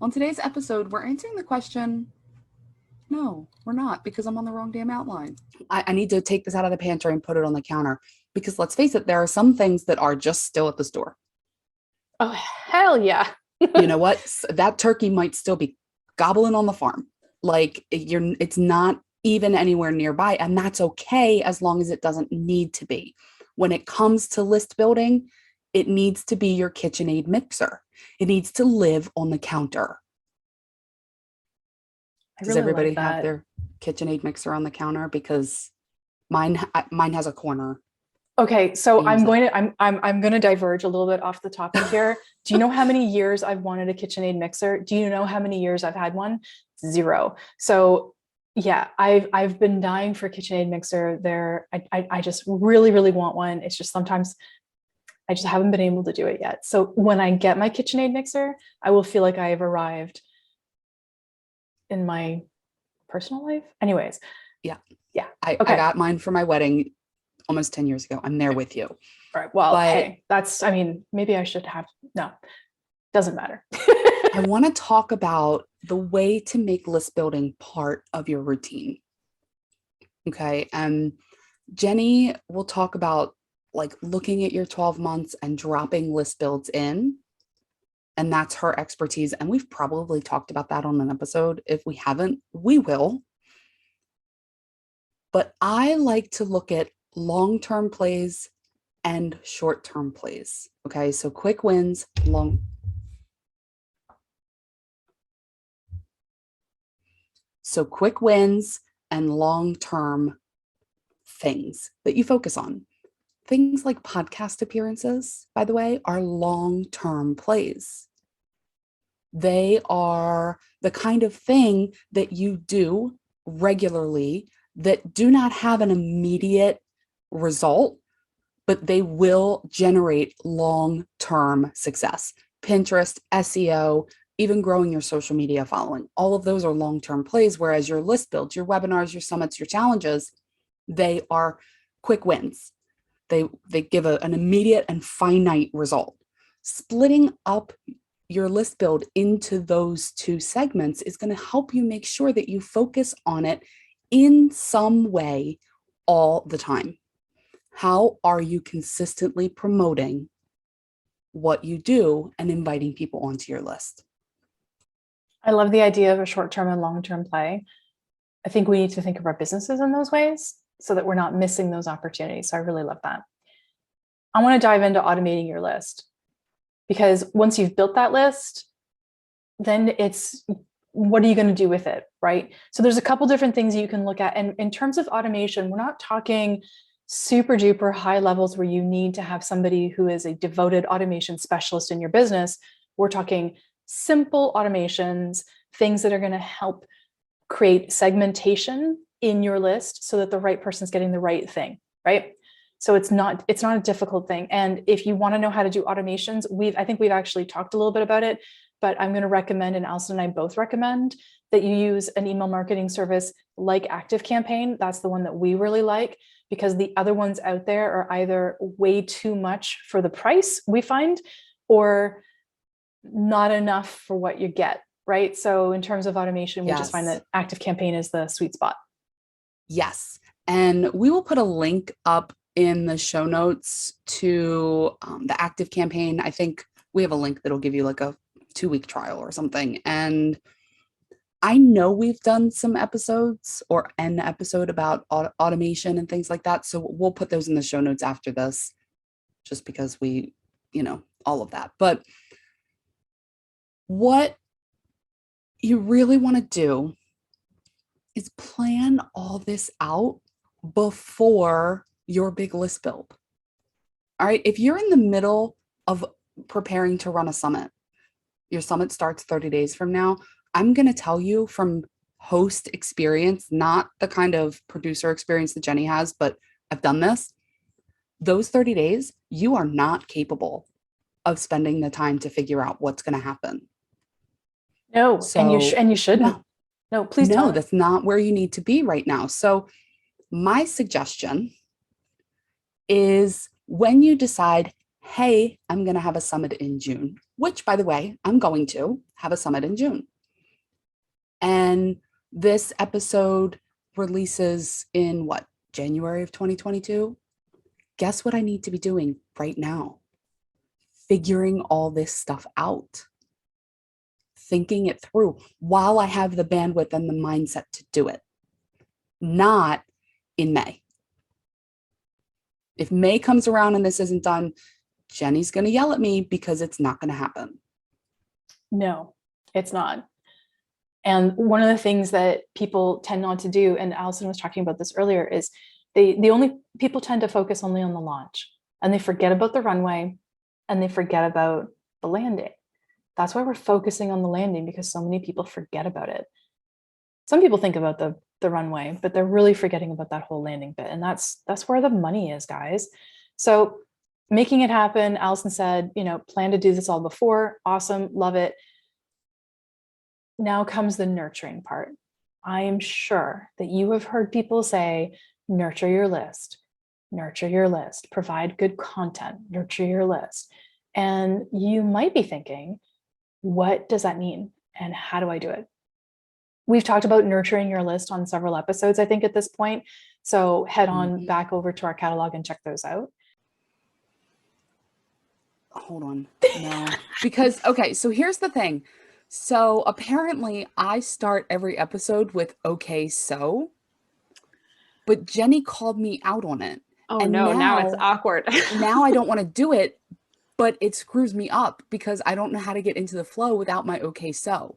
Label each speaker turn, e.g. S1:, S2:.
S1: On today's episode, we're answering the question, no, we're not, because I'm on the wrong damn outline. I need to take this out of the pantry and put it on the counter because let's face it, there are some things that are just still at the store.
S2: Oh, hell yeah.
S1: You know what? That turkey might still be gobbling on the farm. Like it's not even anywhere nearby. And that's okay as long as it doesn't need to be. When it comes to list building, it needs to be your KitchenAid mixer. It needs to live on the counter. Does everybody have their KitchenAid mixer on the counter? Because mine has a corner.
S2: Okay, so I'm going to diverge a little bit off the topic here. Do you know how many years I've wanted a KitchenAid mixer? Do you know how many years I've had one? 0. So yeah, I've been dying for a KitchenAid mixer there. I just really, really want one. It's just sometimes I just haven't been able to do it yet. So when I get my KitchenAid mixer, I will feel like I have arrived in my personal life. Anyways.
S1: Yeah.
S2: Okay.
S1: I got mine for my wedding almost 10 years ago. I'm there with you.
S2: All right. Well, hey, maybe I should have, no, doesn't matter.
S1: I want to talk about the way to make list building part of your routine. Okay. And Jenny will talk about like looking at your 12 months and dropping list builds in. And that's her expertise. And we've probably talked about that on an episode. If we haven't, we will. But I like to look at long-term plays and short-term plays. Okay, so quick wins, quick wins and long-term things that you focus on. Things like podcast appearances, by the way, are long-term plays. They are the kind of thing that you do regularly that do not have an immediate result, but they will generate long-term success. Pinterest, SEO, even growing your social media following. All of those are long-term plays, whereas your list builds, your webinars, your summits, your challenges, they are quick wins. They give an immediate and finite result. Splitting up your list build into those two segments is going to help you make sure that you focus on it in some way all the time. How are you consistently promoting what you do and inviting people onto your list?
S2: I love the idea of a short-term and long-term play. I think we need to think of our businesses in those ways so that we're not missing those opportunities. So I really love that. I want to dive into automating your list because once you've built that list, then it's what are you going to do with it, right? So there's a couple different things you can look at. And in terms of automation, we're not talking super duper high levels where you need to have somebody who is a devoted automation specialist in your business. We're talking simple automations, things that are going to help create segmentation in your list so that the right person's getting the right thing, right? So it's not a difficult thing. And if you want to know how to do automations, I think we've actually talked a little bit about it, but I'm going to recommend, and Alison and I both recommend, that you use an email marketing service like ActiveCampaign. That's the one that we really like, because the other ones out there are either way too much for the price we find, or not enough for what you get, right? So in terms of automation, we just find that ActiveCampaign is the sweet spot.
S1: Yes. And we will put a link up in the show notes to the ActiveCampaign. I think we have a link that'll give you like a 2-week trial or something. And I know we've done some episodes or an episode about automation and things like that. So we'll put those in the show notes after this, just because we, all of that. But what you really want to do is plan all this out before your big list build. All right. If you're in the middle of preparing to run a summit, your summit starts 30 days from now, I'm going to tell you from host experience, not the kind of producer experience that Jenny has, but I've done this. Those 30 days, you are not capable of spending the time to figure out what's going to happen.
S2: No, so, and you shouldn't. No, please don't.
S1: No, that's not where you need to be right now. So my suggestion is when you decide, hey, I'm going to have a summit in June, which, by the way, I'm going to have a summit in June. And this episode releases in what, January of 2022? Guess what I need to be doing right now? Figuring all this stuff out, thinking it through while I have the bandwidth and the mindset to do it, not in May. If May comes around and this isn't done, Jenny's going to yell at me because it's not going to happen.
S2: No, it's not. And one of the things that people tend not to do, and Allison was talking about this earlier, is people tend to focus only on the launch, and they forget about the runway, and they forget about the landing. That's why we're focusing on the landing, because so many people forget about it. Some people think about the runway, but they're really forgetting about that whole landing bit. And that's where the money is, guys. So making it happen, Allison said, plan to do this all before. Awesome. Love it. Now comes the nurturing part. I am sure that you have heard people say, nurture your list, provide good content, nurture your list. And you might be thinking, what does that mean? And how do I do it? We've talked about nurturing your list on several episodes, I think, at this point. So head on back over to our catalog and check those out.
S1: Hold on. No. Because, okay, so here's the thing. So apparently I start every episode with okay, so, but Jenny called me out on it.
S2: Oh, and no, now it's awkward.
S1: Now I don't want to do it, but it screws me up because I don't know how to get into the flow without my okay, so.